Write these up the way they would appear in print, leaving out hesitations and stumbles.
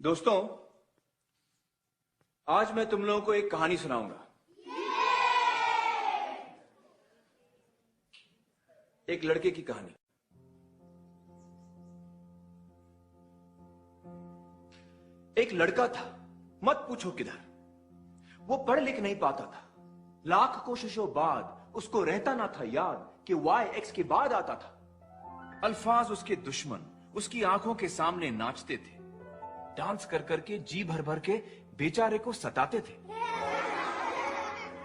दोस्तों, आज मैं तुम लोगों को एक कहानी सुनाऊंगा। एक लड़के की कहानी। एक लड़का था, मत पूछो किधर। वो पढ़ लिख नहीं पाता था। लाख कोशिशों बाद उसको रहता ना था याद कि y x के बाद आता था। अल्फाज उसके दुश्मन उसकी आंखों के सामने नाचते थे। डांस कर करके जी भर भर के बेचारे को सताते थे।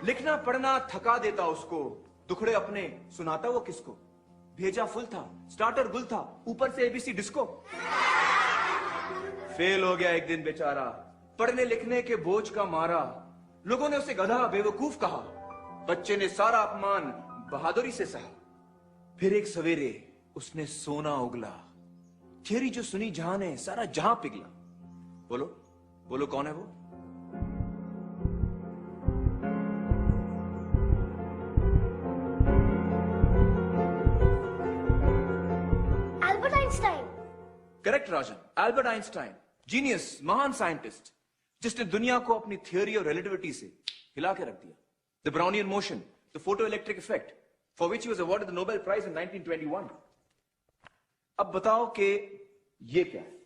लिखना पढ़ना थका देता उसको, दुखड़े अपने सुनाता वो किसको। भेजा फुल था, स्टार्टर गुल था, ऊपर से एबीसी डिस्को। फेल हो गया एक दिन बेचारा, पढ़ने लिखने के बोझ का मारा। लोगों ने उसे गधा बेवकूफ कहा। बच्चे ने सारा अपमान बहादुरी से सहा। फिर एक सवेरे उसने सोना उगला। थियरी जो सुनी जहां ने, सारा जहां पिघला। बोलो बोलो, कौन है वो? Albert Einstein. करेक्ट राजन, एल्बर्ट आइंस्टाइन, जीनियस, महान साइंटिस्ट, जिसने दुनिया को अपनी थियोरी और रिलेटिविटी से हिला के रख दिया। The Brownian motion, the photoelectric effect, for which he was awarded the Nobel prize in 1921। अब बताओ कि ये क्या है?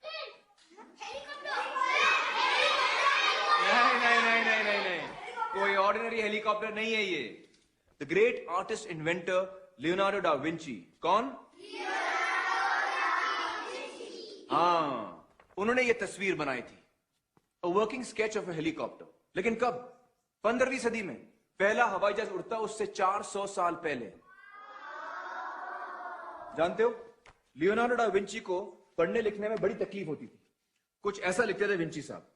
नहीं, कोई ऑर्डिनरी हेलीकॉप्टर नहीं है ये। The great artist inventor Leonardo da Vinci. कौन? हाँ, उन्होंने ये तस्वीर बनाई थी, a working sketch of a helicopter. लेकिन कब? 15वीं सदी में। पहला हवाई जहाज उड़ता उससे 400 साल पहले। जानते हो, लियोनार्डो डा विंची को पढ़ने लिखने में बड़ी तकलीफ होती थी। कुछ ऐसा लिखते थे विंची साहब।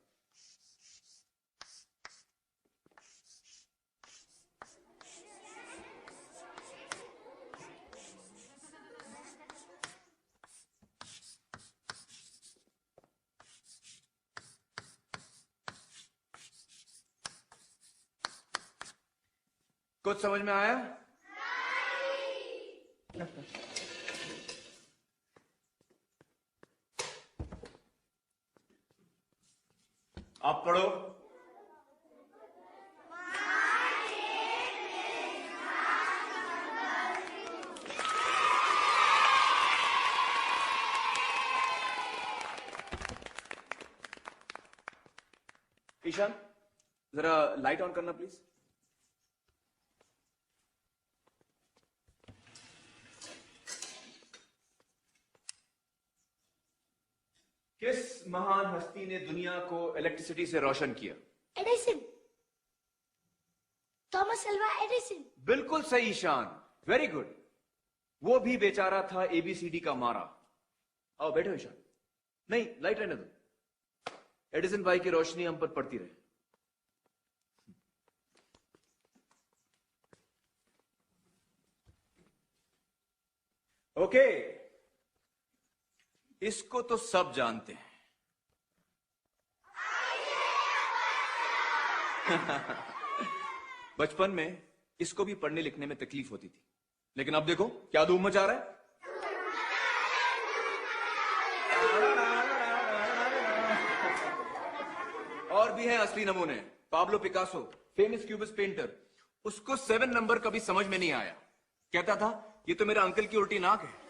कुछ समझ में आया? आप पढ़ो। ईशान, जरा लाइट ऑन करना प्लीज। किस महान हस्ती ने दुनिया को इलेक्ट्रिसिटी से रोशन किया? एडिसन। Thomas Alva Edison. बिल्कुल सही ईशान, वेरी गुड। वो भी बेचारा था एबीसीडी का मारा। आओ बैठो ईशान। नहीं, लाइट रहने दो। एडिसन भाई की रोशनी हम पर पड़ती रहे। ओके, इसको तो सब जानते हैं। बचपन में इसको भी पढ़ने लिखने में तकलीफ होती थी, लेकिन अब देखो क्या धूम मचा रहा है। और भी हैं असली नमूने। Pablo Picasso, famous cubist painter, उसको 7 नंबर कभी समझ में नहीं आया। कहता था ये तो मेरा अंकल की उल्टी नाक है।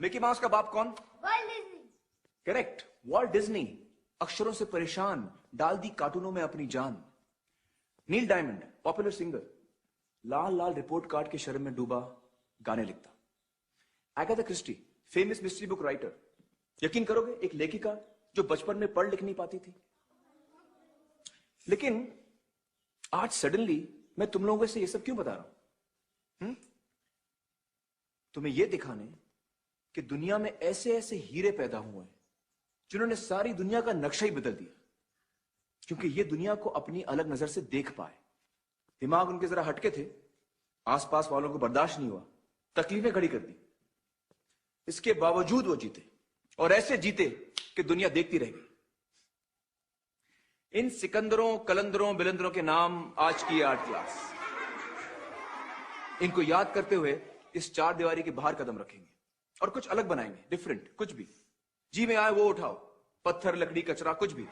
मिकी माउस का बाप कौन? World Disney. Correct, Walt Disney. अक्षरों से परेशान, डाल दी कार्टूनों में अपनी जान। नील डायमंड, पॉपुलर सिंगर, लाल लाल रिपोर्ट कार्ड के शर्म में डूबा गाने लिखता। Agatha Christie, famous mystery book writer. यकीन करोगे, एक लेखिका जो बचपन में पढ़ लिख नहीं पाती थी। लेकिन आज सडनली मैं तुम लोगों से ये सब क्यों बता रहा हूं? तुम्हें यह दिखाने कि दुनिया में ऐसे ऐसे हीरे पैदा हुए हैं जिन्होंने सारी दुनिया का नक्शा ही बदल दिया, क्योंकि ये दुनिया को अपनी अलग नजर से देख पाए। दिमाग उनके जरा हटके थे, आसपास वालों को बर्दाश्त नहीं हुआ, तकलीफें खड़ी कर दी। इसके बावजूद वो जीते, और ऐसे जीते कि दुनिया देखती रह गई। इन सिकंदरों, कलंदरों, बिलंदरों के नाम आज की आर्ट क्लास। इनको याद करते हुए इस चार दीवारी के बाहर कदम रखेंगे। और कुछ अलग बनाएंगे, डिफरेंट, कुछ भी जी में आए वो उठाओ, पत्थर, लकड़ी, कचरा, कुछ भी।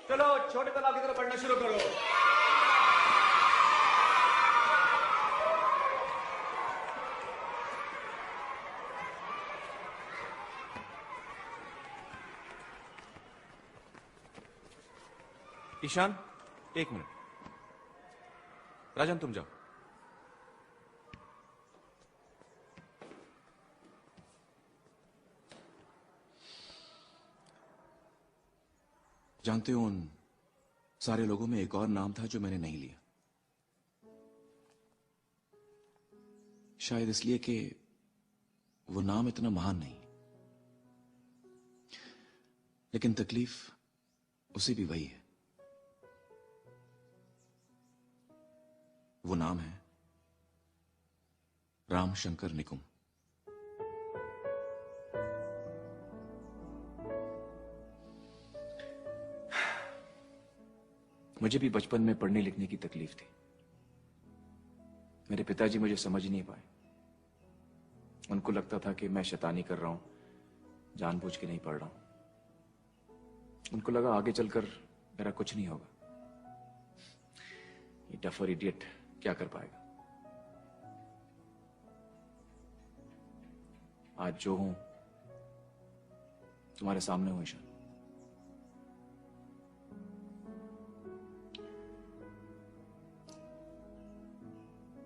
चलो छोटे तालाब की तरफ बढ़ना शुरू करो। ईशान, एक मिनट। राजन तुम जाओ। जानते हो, उन सारे लोगों में एक और नाम था जो मैंने नहीं लिया। शायद इसलिए कि वो नाम इतना महान नहीं, लेकिन तकलीफ उसे भी वही है। वो नाम है राम शंकर निकुम। मुझे भी बचपन में पढ़ने लिखने की तकलीफ थी। मेरे पिताजी मुझे समझ ही नहीं पाए। उनको लगता था कि मैं शैतानी कर रहा हूं, जानबूझ के नहीं पढ़ रहा हूं। उनको लगा आगे चलकर मेरा कुछ नहीं होगा। ये डफर इडियट क्या कर पाएगा। आज जो हूं तुम्हारे सामने हूं ईशान।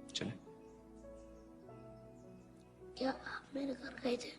चले? क्या आप मेरे घर गए थे?